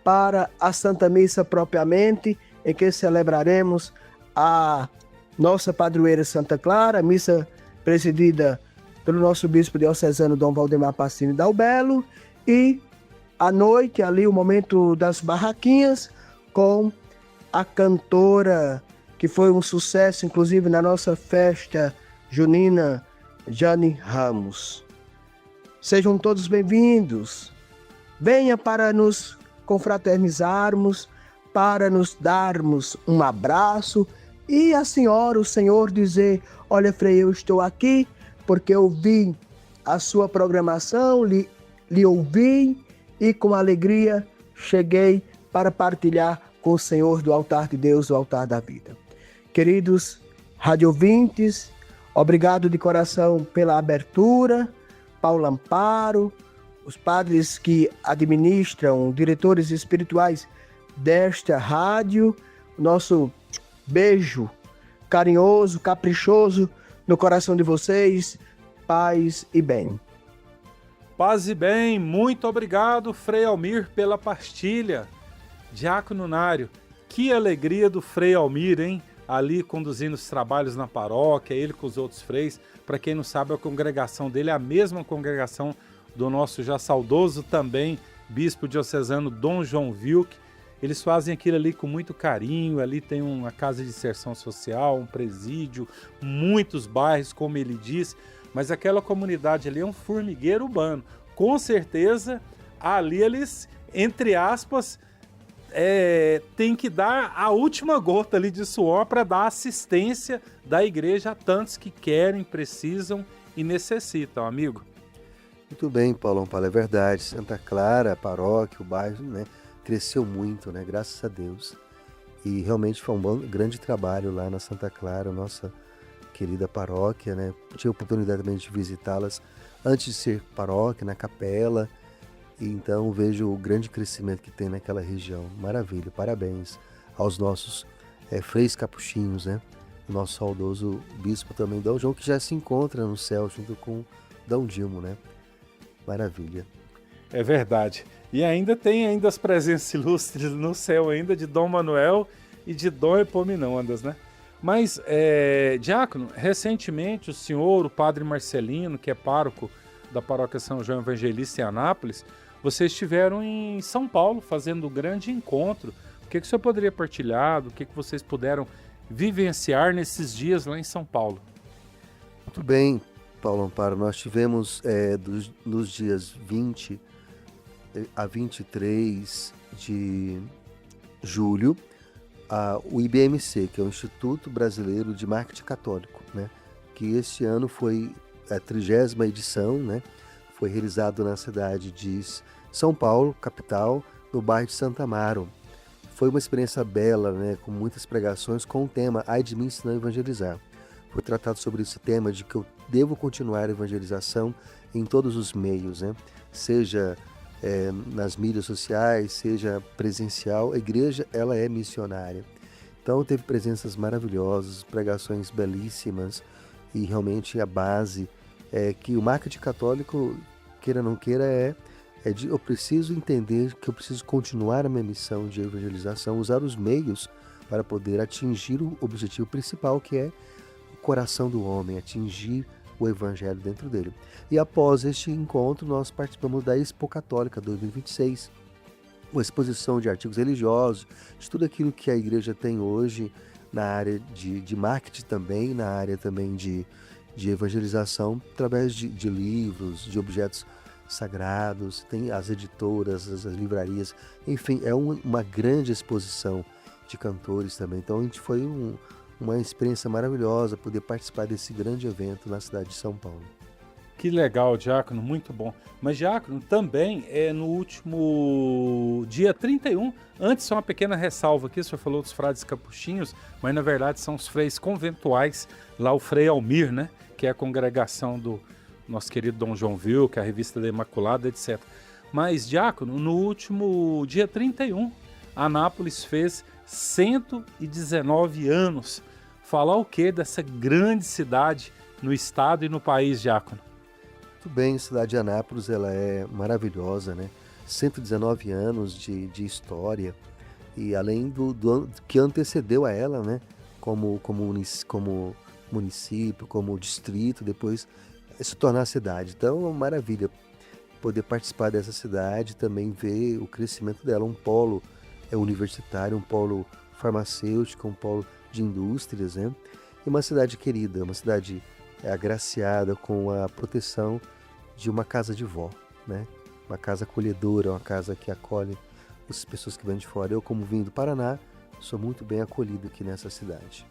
para a Santa Missa propriamente, em que celebraremos a Nossa Padroeira Santa Clara, missa presidida pelo nosso bispo diocesano Dom Valdemar Pacini Dalbello, e à noite ali o momento das barraquinhas com a cantora que foi um sucesso inclusive na nossa festa junina, Jane Ramos. Sejam todos bem-vindos. Venha para nos confraternizarmos, para nos darmos um abraço e a senhora, o senhor dizer: olha, Frei, eu estou aqui porque eu vi a sua programação, lhe ouvi e com alegria cheguei para partilhar com o Senhor do altar de Deus, do altar da vida. Queridos radiovintes, obrigado de coração pela abertura, Paulo Amparo, os padres que administram, diretores espirituais desta rádio, nosso beijo carinhoso, caprichoso no coração de vocês, paz e bem. Paz e bem, muito obrigado, Frei Almir, pela pastilha. Diácono Nário, que alegria do Frei Almir, hein? Ali conduzindo os trabalhos na paróquia, ele com os outros freis. Para quem não sabe, a congregação dele é a mesma congregação do nosso já saudoso também bispo diocesano Dom João Wilk. Eles fazem aquilo ali com muito carinho, ali tem uma casa de inserção social, um presídio, muitos bairros, como ele diz, mas aquela comunidade ali é um formigueiro urbano. Com certeza, ali eles, entre aspas, tem que dar a última gota ali de suor para dar assistência da igreja a tantos que querem, precisam e necessitam, amigo. Muito bem, Paulão Paulo, é verdade. Santa Clara, a paróquia, o bairro, né, cresceu muito, né, graças a Deus. E realmente foi um grande trabalho lá na Santa Clara, nossa querida paróquia, né? Tive a oportunidade também de visitá-las antes de ser paróquia, na capela. E então vejo o grande crescimento que tem naquela região. Maravilha, parabéns aos nossos freis capuchinhos, né? O nosso saudoso bispo também, Dom João, que já se encontra no céu junto com Dom Dilmo, né? Maravilha. É verdade. E ainda tem as presenças ilustres no céu ainda de Dom Manuel e de Dom Epaminondas, né? Mas, diácono, recentemente o senhor, o padre Marcelino, que é pároco da paróquia São João Evangelista em Anápolis, vocês estiveram em São Paulo fazendo um grande encontro. O que o senhor poderia partilhar, do que vocês puderam vivenciar nesses dias lá em São Paulo? Muito bem, Paulo Amparo, nós tivemos nos dias 20 a 23 de julho o IBMC, que é o Instituto Brasileiro de Marketing Católico, né? Que este ano foi a 30ª edição, né? Foi realizado na cidade de São Paulo, capital, no bairro de Santo Amaro. Foi uma experiência bela, né? Com muitas pregações com o tema Ai de mim se não evangelizar. Foi tratado sobre esse tema de que eu devo continuar a evangelização em todos os meios, né? Seja nas mídias sociais, seja presencial, a igreja ela é missionária. Então teve presenças maravilhosas, pregações belíssimas e realmente a base que o marketing católico, queira ou não queira, eu preciso entender que eu preciso continuar a minha missão de evangelização, usar os meios para poder atingir o objetivo principal, que é o coração do homem, atingir o evangelho dentro dele. E após este encontro, nós participamos da Expo Católica 2026, uma exposição de artigos religiosos, de tudo aquilo que a igreja tem hoje na área de marketing também, na área também de evangelização, através de livros, de objetos sagrados, tem as editoras, as livrarias, enfim, é uma grande exposição de cantores também. Então a gente foi uma experiência maravilhosa poder participar desse grande evento na cidade de São Paulo. Que legal, diácono, muito bom. Mas, diácono, também no último dia 31, antes só uma pequena ressalva aqui, o senhor falou dos frades capuchinhos, mas na verdade são os freis conventuais, lá o Frei Almir, né, que é a congregação do nosso querido Dom João Vil, que é a revista da Imaculada, etc. Mas, diácono, no último dia 31, Anápolis fez 119 anos. Falar o que dessa grande cidade no estado e no país, diácono? Muito bem, a cidade de Anápolis ela é maravilhosa, né? 119 anos de história e além do que antecedeu a ela, né? Como município, como distrito, depois se tornar cidade. Então é uma maravilha poder participar dessa cidade, também ver o crescimento dela, um polo universitário, um polo farmacêutico, um polo de indústrias, né? E uma cidade querida, uma cidade agraciada com a proteção de uma casa de vó, né? Uma casa acolhedora, uma casa que acolhe as pessoas que vêm de fora. Eu, como vim do Paraná, sou muito bem acolhido aqui nessa cidade.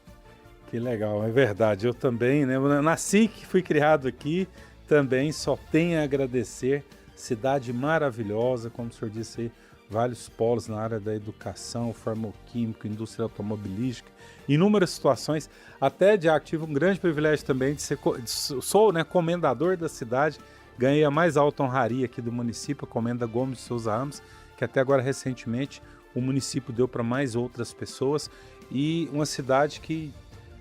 Que legal, é verdade. Eu também, né? Eu nasci, fui criado aqui, também só tenho a agradecer. Cidade maravilhosa, como o senhor disse aí, vários polos na área da educação, farmacêutico, indústria automobilística, inúmeras situações. Até tive um grande privilégio também de sou, né, comendador da cidade, ganhei a mais alta honraria aqui do município, a Comenda Gomes de Souza Ramos, que até agora recentemente o município deu para mais outras pessoas, e uma cidade que,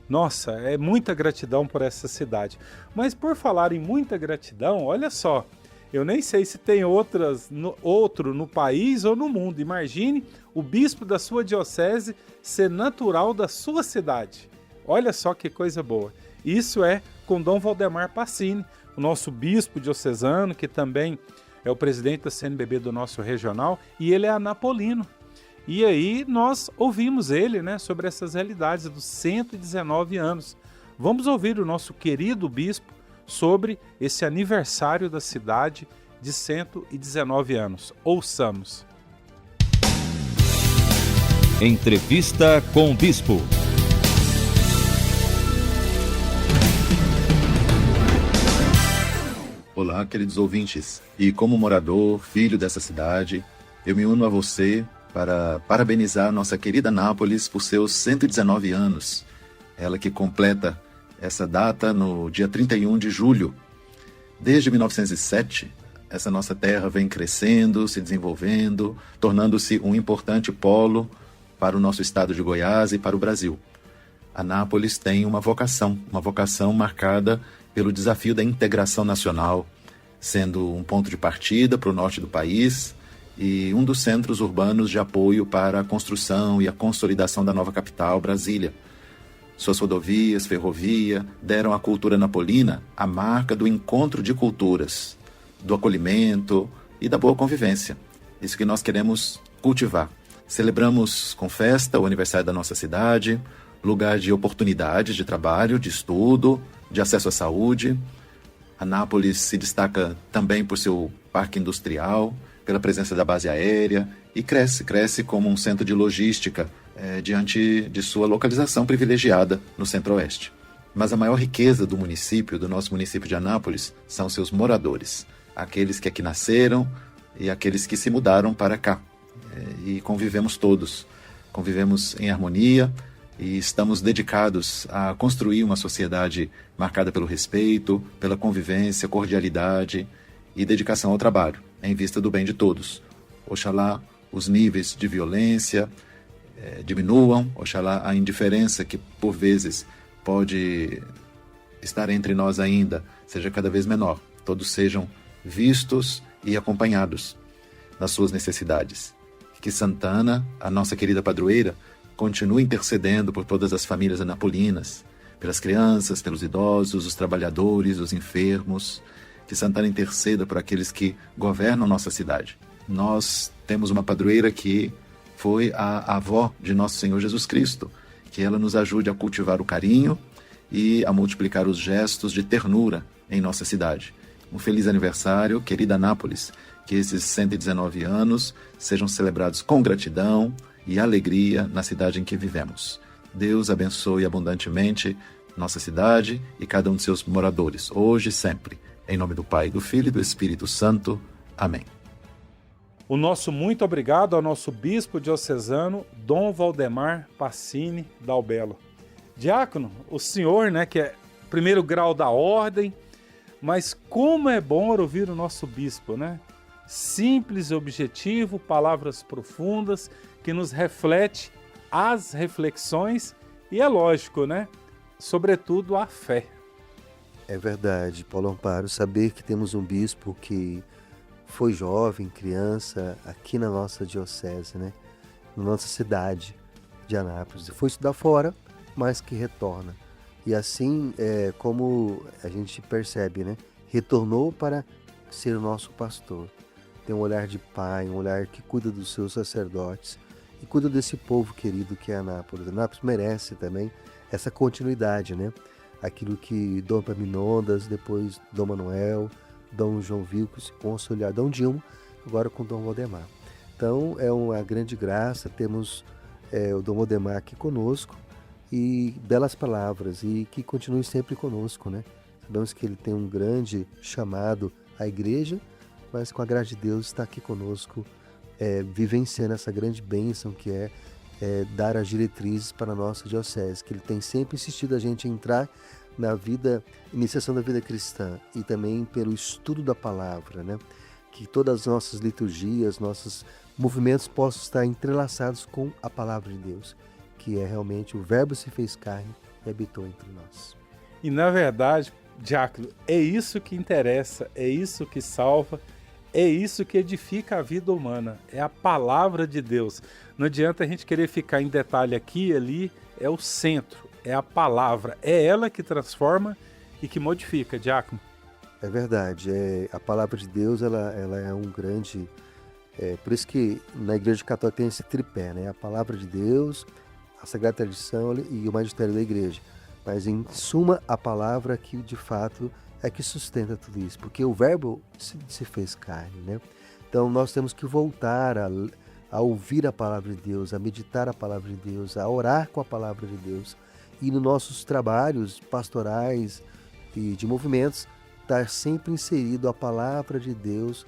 nossa, é muita gratidão por essa cidade. Mas por falar em muita gratidão, olha só, eu nem sei se tem outro no país ou no mundo. Imagine o bispo da sua diocese ser natural da sua cidade. Olha só que coisa boa. Isso é com Dom Valdemar Passini, o nosso bispo diocesano, que também é o presidente da CNBB do nosso regional, e ele é anapolino. E aí nós ouvimos ele, né, sobre essas realidades dos 119 anos. Vamos ouvir o nosso querido bispo sobre esse aniversário da cidade de 119 anos. Ouçamos. Entrevista com o Bispo. Olá, queridos ouvintes. E como morador, filho dessa cidade, eu me uno a você para parabenizar nossa querida Anápolis por seus 119 anos. Ela que completa essa data no dia 31 de julho. Desde 1907, essa nossa terra vem crescendo, se desenvolvendo, tornando-se um importante polo para o nosso estado de Goiás e para o Brasil. Anápolis tem uma vocação marcada pelo desafio da integração nacional, sendo um ponto de partida para o norte do país e um dos centros urbanos de apoio para a construção e a consolidação da nova capital, Brasília. Suas rodovias, ferrovia, deram à cultura napolina a marca do encontro de culturas, do acolhimento e da boa convivência. Isso que nós queremos cultivar. Celebramos com festa o aniversário da nossa cidade, lugar de oportunidades de trabalho, de estudo, de acesso à saúde. Anápolis se destaca também por seu parque industrial, pela presença da base aérea e cresce como um centro de logística diante de sua localização privilegiada no centro-oeste. Mas a maior riqueza do nosso município de Anápolis, são seus moradores, aqueles que aqui nasceram e aqueles que se mudaram para cá. E convivemos todos, convivemos em harmonia e estamos dedicados a construir uma sociedade marcada pelo respeito, pela convivência, cordialidade e dedicação ao trabalho, em vista do bem de todos. Oxalá os níveis de violência diminuam, oxalá a indiferença que por vezes pode estar entre nós ainda seja cada vez menor. Todos sejam vistos e acompanhados nas suas necessidades. Que Santana, a nossa querida padroeira, continue intercedendo por todas as famílias anapolinas, pelas crianças, pelos idosos, os trabalhadores, os enfermos. Que Santana interceda por aqueles que governam nossa cidade. Nós temos uma padroeira que foi a avó de nosso Senhor Jesus Cristo. Que ela nos ajude a cultivar o carinho e a multiplicar os gestos de ternura em nossa cidade. Um feliz aniversário, querida Anápolis. Que esses 119 anos sejam celebrados com gratidão e alegria na cidade em que vivemos. Deus abençoe abundantemente nossa cidade e cada um de seus moradores, hoje e sempre. Em nome do Pai, do Filho e do Espírito Santo. Amém. O nosso muito obrigado ao nosso bispo diocesano, Dom Valdemar Pacini Dalbello. Diácono, o senhor, que é primeiro grau da ordem, mas como é bom ouvir o nosso bispo, Simples e objetivo, palavras profundas, que nos reflete as reflexões e é lógico, sobretudo a fé. É verdade, Paulo Amparo, saber que temos um bispo que foi jovem, criança, aqui na nossa diocese, na nossa cidade de Anápolis. Foi estudar fora, mas que retorna. E assim, como a gente percebe, retornou para ser o nosso pastor. Tem um olhar de pai, um olhar que cuida dos seus sacerdotes e cuida desse povo querido que é Anápolis. Anápolis merece também essa continuidade, Aquilo que Dom Epaminondas, depois Dom Manuel, Dom João Vilcos, Consolidar, Dom Dilma, agora com Dom Valdemar. Então é uma grande graça, temos o Dom Valdemar aqui conosco e belas palavras e que continue sempre conosco, Sabemos que ele tem um grande chamado à igreja, mas com a graça de Deus está aqui conosco, vivenciando essa grande bênção que é dar as diretrizes para a nossa diocese, que ele tem sempre insistido a gente a entrar na iniciação da vida cristã e também pelo estudo da palavra, Que todas as nossas liturgias, nossos movimentos possam estar entrelaçados com a palavra de Deus, que é realmente o Verbo se fez carne e habitou entre nós. E na verdade, diácono, é isso que interessa, é isso que salva, é isso que edifica a vida humana, é a palavra de Deus. Não adianta a gente querer ficar em detalhe aqui e ali, é o centro, é a palavra, é ela que transforma e que modifica, diácono. É verdade, a palavra de Deus ela é um grande... por isso que na Igreja Católica tem esse tripé, A palavra de Deus, a Sagrada Tradição e o magistério da Igreja. Mas em suma, a palavra que de fato é que sustenta tudo isso, porque o Verbo se fez carne, Então nós temos que voltar a a ouvir a palavra de Deus, a meditar a palavra de Deus, a orar com a palavra de Deus. E nos nossos trabalhos pastorais e de movimentos, estar sempre inserido a palavra de Deus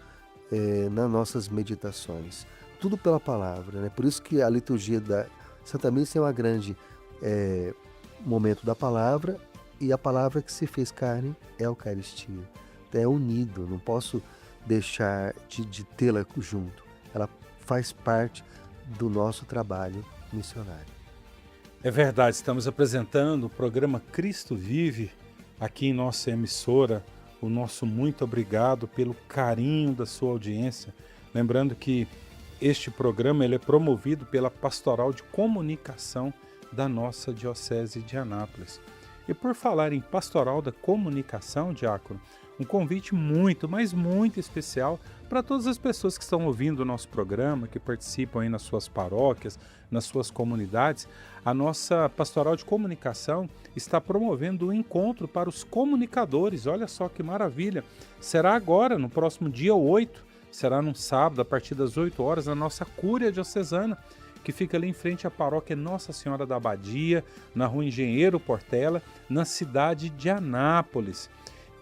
nas nossas meditações. Tudo pela palavra, né? Por isso que a liturgia da Santa Missa é uma grande momento da palavra, e a palavra que se fez carne é a Eucaristia. Então, é unido, não posso deixar de tê-la junto. Ela faz parte do nosso trabalho missionário. É verdade, estamos apresentando o programa Cristo Vive aqui em nossa emissora. O nosso muito obrigado pelo carinho da sua audiência. Lembrando que este programa ele é promovido pela Pastoral de Comunicação da nossa Diocese de Anápolis. E por falar em Pastoral da Comunicação, Diácono, um convite muito, mas muito especial para todas as pessoas que estão ouvindo o nosso programa, que participam aí nas suas paróquias, nas suas comunidades. A nossa Pastoral de Comunicação está promovendo um encontro para os comunicadores. Olha só que maravilha! Será agora, no próximo dia 8, será num sábado, a partir das 8 horas, na nossa Cúria Diocesana, que fica ali em frente à paróquia Nossa Senhora da Abadia, na rua Engenheiro Portela, na cidade de Anápolis.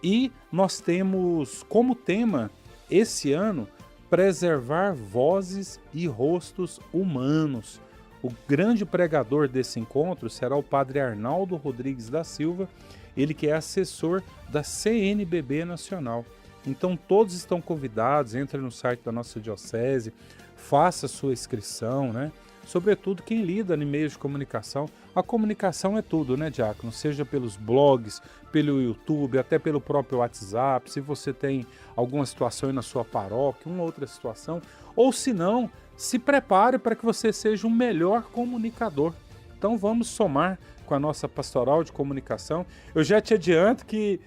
E nós temos como tema, esse ano, preservar vozes e rostos humanos. O grande pregador desse encontro será o padre Arnaldo Rodrigues da Silva, ele que é assessor da CNBB Nacional. Então todos estão convidados, entre no site da nossa diocese, faça sua inscrição, né? Sobretudo quem lida em meios de comunicação. A comunicação é tudo, né, Diácono? Seja pelos blogs, pelo YouTube, até pelo próprio WhatsApp, se você tem alguma situação aí na sua paróquia, uma outra situação, ou se não, se prepare para que você seja um melhor comunicador. Então vamos somar com a nossa Pastoral de Comunicação. Eu já te adianto que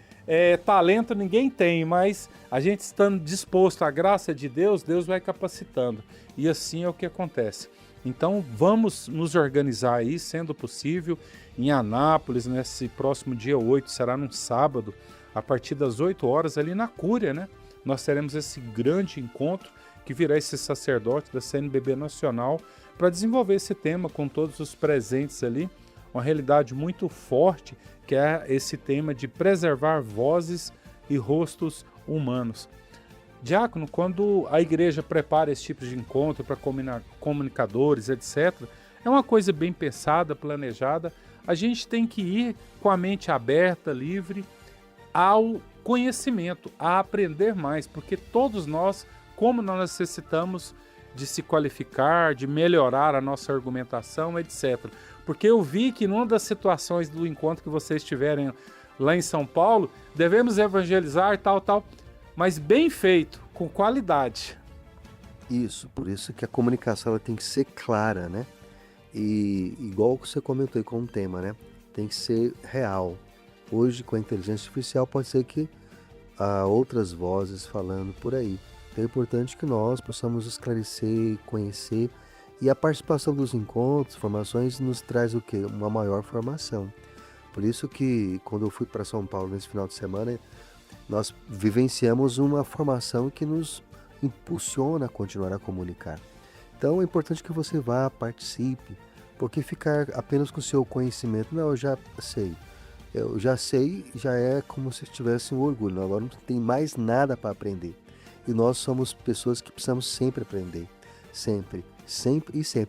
talento ninguém tem, mas a gente estando disposto à graça de Deus, Deus vai capacitando. E assim é o que acontece. Então vamos nos organizar aí, sendo possível, em Anápolis, nesse próximo dia 8, será num sábado, a partir das 8 horas, ali na Cúria, né? Nós teremos esse grande encontro, que virá esse sacerdote da CNBB Nacional, para desenvolver esse tema com todos os presentes ali, uma realidade muito forte, que é esse tema de preservar vozes e rostos humanos. Diácono, quando a igreja prepara esse tipo de encontro para comunicadores, etc., é uma coisa bem pensada, planejada. A gente tem que ir com a mente aberta, livre, ao conhecimento, a aprender mais, porque todos nós, como nós necessitamos de se qualificar, de melhorar a nossa argumentação, etc. Porque eu vi que numa das situações do encontro que vocês tiverem lá em São Paulo, devemos evangelizar, tal, mas bem feito, com qualidade. Isso, por isso que a comunicação ela tem que ser clara, né? E igual que você comentou aí com o tema, né? Tem que ser real. Hoje, com a inteligência artificial, pode ser que há outras vozes falando por aí. Então é importante que nós possamos esclarecer, conhecer, e a participação dos encontros, formações, nos traz o quê? Uma maior formação. Por isso que, quando eu fui para São Paulo nesse final de semana, nós vivenciamos uma formação que nos impulsiona a continuar a comunicar. Então é importante que você vá, participe, porque ficar apenas com o seu conhecimento, não, eu já sei, já é como se tivesse um orgulho, não, agora não tem mais nada para aprender. E nós somos pessoas que precisamos sempre aprender, sempre,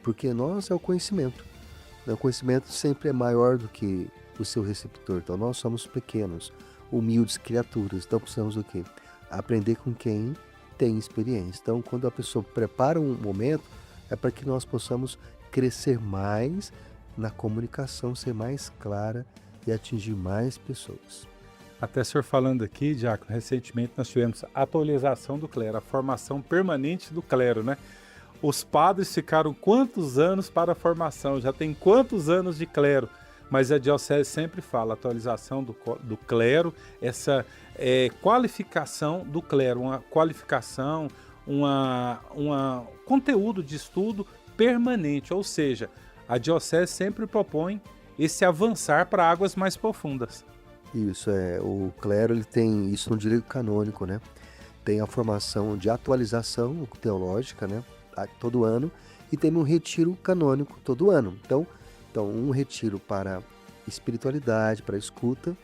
porque nós é o conhecimento. O conhecimento sempre é maior do que o seu receptor, então nós somos pequenos, humildes criaturas, então precisamos o quê? Aprender com quem tem experiência. Então, quando a pessoa prepara um momento, é para que nós possamos crescer mais na comunicação, ser mais clara e atingir mais pessoas. Até o senhor falando aqui, Diácono, recentemente nós tivemos a atualização do clero, a formação permanente do clero, né? Os padres ficaram quantos anos para a formação? Já tem quantos anos de clero? Mas a diocese sempre fala, atualização do clero, essa qualificação do clero, uma qualificação, um conteúdo de estudo permanente, ou seja, a diocese sempre propõe esse avançar para águas mais profundas. Isso, o clero ele tem isso no direito canônico, né? Tem a formação de atualização teológica, né? Todo ano, E tem um retiro canônico todo ano. Então um retiro para espiritualidade, para escuta,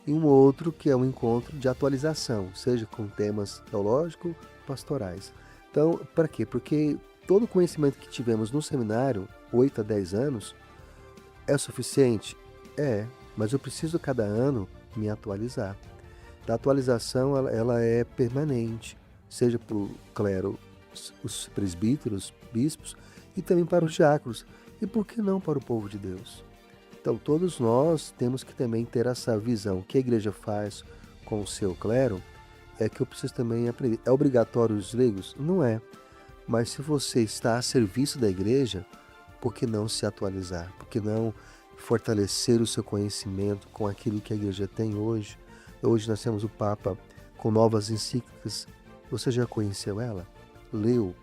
e um outro que é um encontro de atualização, seja com temas teológicos, pastorais. Então, para quê? Porque todo o conhecimento que tivemos no seminário, 8 a 10 anos, é suficiente? É, mas eu preciso cada ano me atualizar. A atualização ela é permanente, seja para o clero, os presbíteros, bispos, e também para os diáconos. E por que não para o povo de Deus? Então, todos nós temos que também ter essa visão. O que a igreja faz com o seu clero é que eu preciso também aprender. É obrigatório os leigos? Não é. Mas se você está a serviço da igreja, por que não se atualizar? Por que não fortalecer o seu conhecimento com aquilo que a igreja tem hoje? Hoje nós temos o Papa com novas encíclicas. Você já conheceu ela? Leu?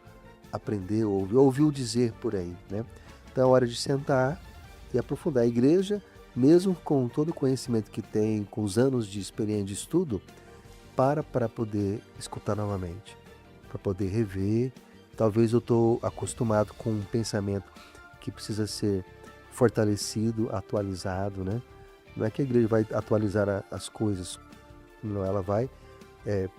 Aprendeu? Ouviu dizer por aí, né? Então é hora de sentar e aprofundar. A igreja, mesmo com todo o conhecimento que tem, com os anos de experiência de estudo, para poder escutar novamente, para poder rever. Talvez eu estou acostumado com um pensamento que precisa ser fortalecido, atualizado, né? Não é que a igreja vai atualizar as coisas, não, ela vai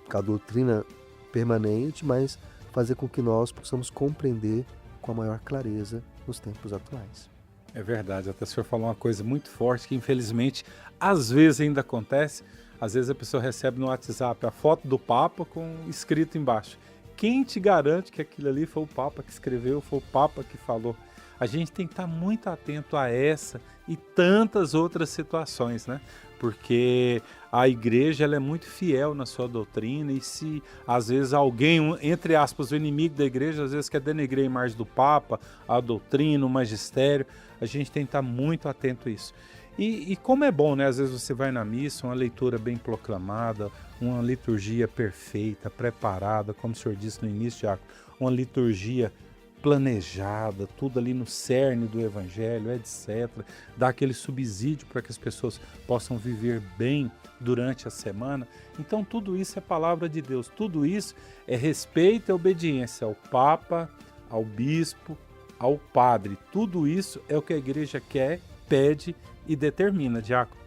com a doutrina permanente, mas fazer com que nós possamos compreender com a maior clareza nos tempos atuais. É verdade, até o senhor falou uma coisa muito forte que infelizmente às vezes ainda acontece. Às vezes a pessoa recebe no WhatsApp a foto do Papa com escrito embaixo: quem te garante que aquilo ali foi o Papa que escreveu, foi o Papa que falou? A gente tem que estar muito atento a essa e tantas outras situações, né? Porque a igreja ela é muito fiel na sua doutrina, e se às vezes alguém, entre aspas, o inimigo da igreja, às vezes quer denegrir a imagem do Papa, a doutrina, o magistério, a gente tem que estar muito atento a isso. E como é bom, né? Às vezes você vai na missa, uma leitura bem proclamada, uma liturgia perfeita, preparada, como o senhor disse no início, Diácono, uma liturgia planejada, tudo ali no cerne do evangelho, etc. Dá aquele subsídio para que as pessoas possam viver bem durante a semana. Então tudo isso é palavra de Deus, tudo isso é respeito e obediência ao Papa, ao Bispo, ao Padre. Tudo isso é o que a igreja quer, pede e determina, Diácono.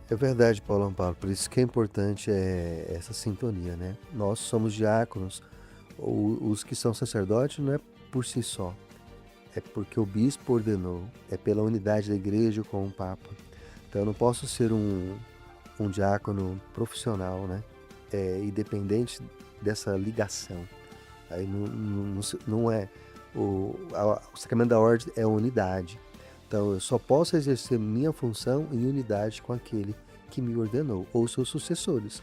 É verdade, Paulo Amparo, por isso que é importante essa sintonia, né? Nós somos diáconos. Os que são sacerdotes não é por si só, é porque o bispo ordenou, é pela unidade da igreja com o Papa. Então eu não posso ser um diácono profissional, né? Independente dessa ligação. Aí não é o sacramento da ordem é a unidade. Então eu só posso exercer minha função em unidade com aquele que me ordenou, ou seus sucessores.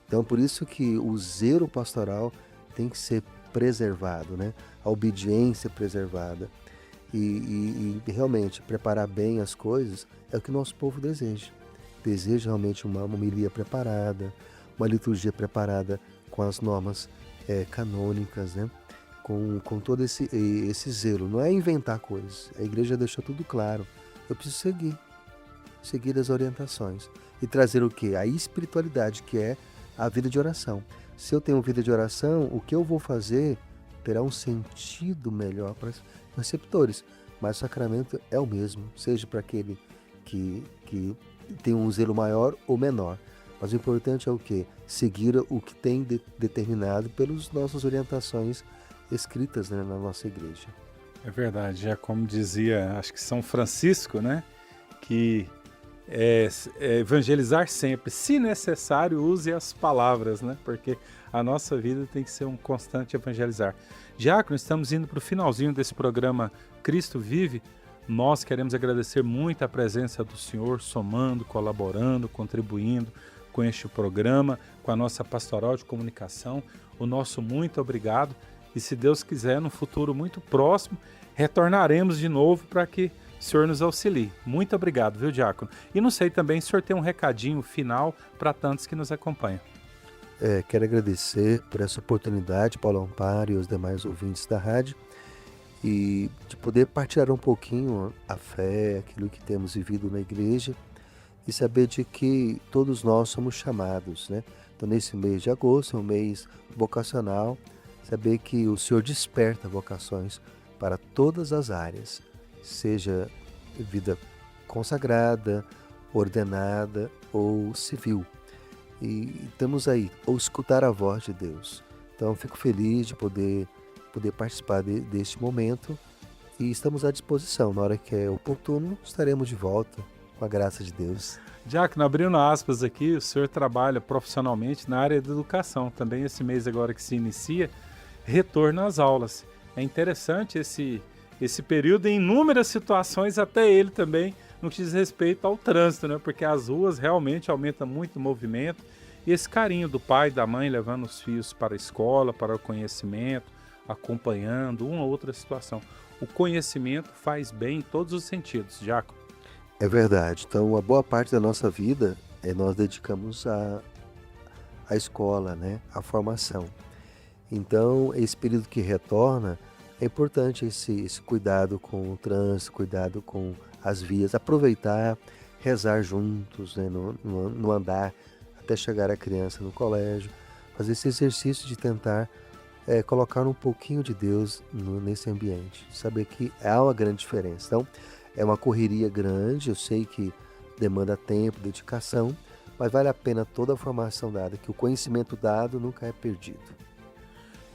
Então por isso que o zelo pastoral tem que ser preservado, né? A obediência preservada. E realmente preparar bem as coisas é o que o nosso povo deseja. Deseja realmente uma homilia preparada, uma liturgia preparada com as normas canônicas, né? Com todo esse zelo. Não é inventar coisas. A igreja deixou tudo claro. Eu preciso seguir as orientações. E trazer o quê? A espiritualidade, que é a vida de oração. Se eu tenho vida de oração, o que eu vou fazer terá um sentido melhor para os receptores. Mas o sacramento é o mesmo, seja para aquele que tem um zelo maior ou menor. Mas o importante é o quê? Seguir o que tem determinado pelas nossas orientações escritas, né, na nossa igreja. É verdade, é como dizia, acho que São Francisco, né? Que evangelizar sempre, se necessário, use as palavras, né? Porque a nossa vida tem que ser um constante evangelizar. Diácono, estamos indo para o finalzinho desse programa Cristo Vive. Nós queremos agradecer muito a presença do senhor, somando, colaborando, contribuindo com este programa, com a nossa pastoral de comunicação. O nosso muito obrigado, e se Deus quiser, no futuro muito próximo, retornaremos de novo para que o senhor nos auxilie. Muito obrigado, viu, Diácono? E não sei também se o senhor tem um recadinho final para tantos que nos acompanham. Quero agradecer por essa oportunidade, Paulo Amparo e os demais ouvintes da rádio, e de poder partilhar um pouquinho a fé, aquilo que temos vivido na igreja, e saber de que todos nós somos chamados, né? Então, nesse mês de agosto, é um mês vocacional, saber que o Senhor desperta vocações para todas as áreas, seja vida consagrada, ordenada ou civil. E estamos aí, ou escutar a voz de Deus. Então, fico feliz de poder participar deste momento e estamos à disposição. Na hora que é oportuno, estaremos de volta, com a graça de Deus. Diácono, abrindo aspas aqui, o senhor trabalha profissionalmente na área da educação. Também esse mês agora que se inicia, retorno às aulas. É interessante esse período, em inúmeras situações, até ele também, no que diz respeito ao trânsito, né? Porque as ruas realmente aumentam muito o movimento. E esse carinho do pai e da mãe levando os filhos para a escola, para o conhecimento, acompanhando uma ou outra situação. O conhecimento faz bem em todos os sentidos, Diácono. É verdade. Então, uma boa parte da nossa vida nós dedicamos à escola, né? À formação. Então, esse período que retorna, é importante esse cuidado com o trânsito, cuidado com as vias, aproveitar, rezar juntos, né? no andar, até chegar a criança no colégio, fazer esse exercício de tentar colocar um pouquinho de Deus nesse ambiente, saber que há uma grande diferença. Então, é uma correria grande, eu sei que demanda tempo, dedicação, mas vale a pena toda a formação dada, que o conhecimento dado nunca é perdido.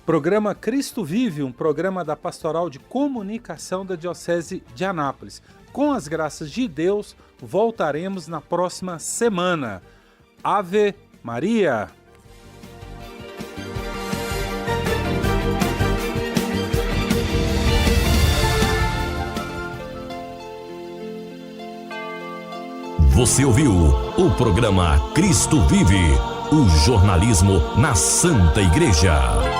Programa Cristo Vive, um programa da Pastoral de Comunicação da Diocese de Anápolis. Com as graças de Deus, voltaremos na próxima semana. Ave Maria! Você ouviu o programa Cristo Vive, o jornalismo na Santa Igreja.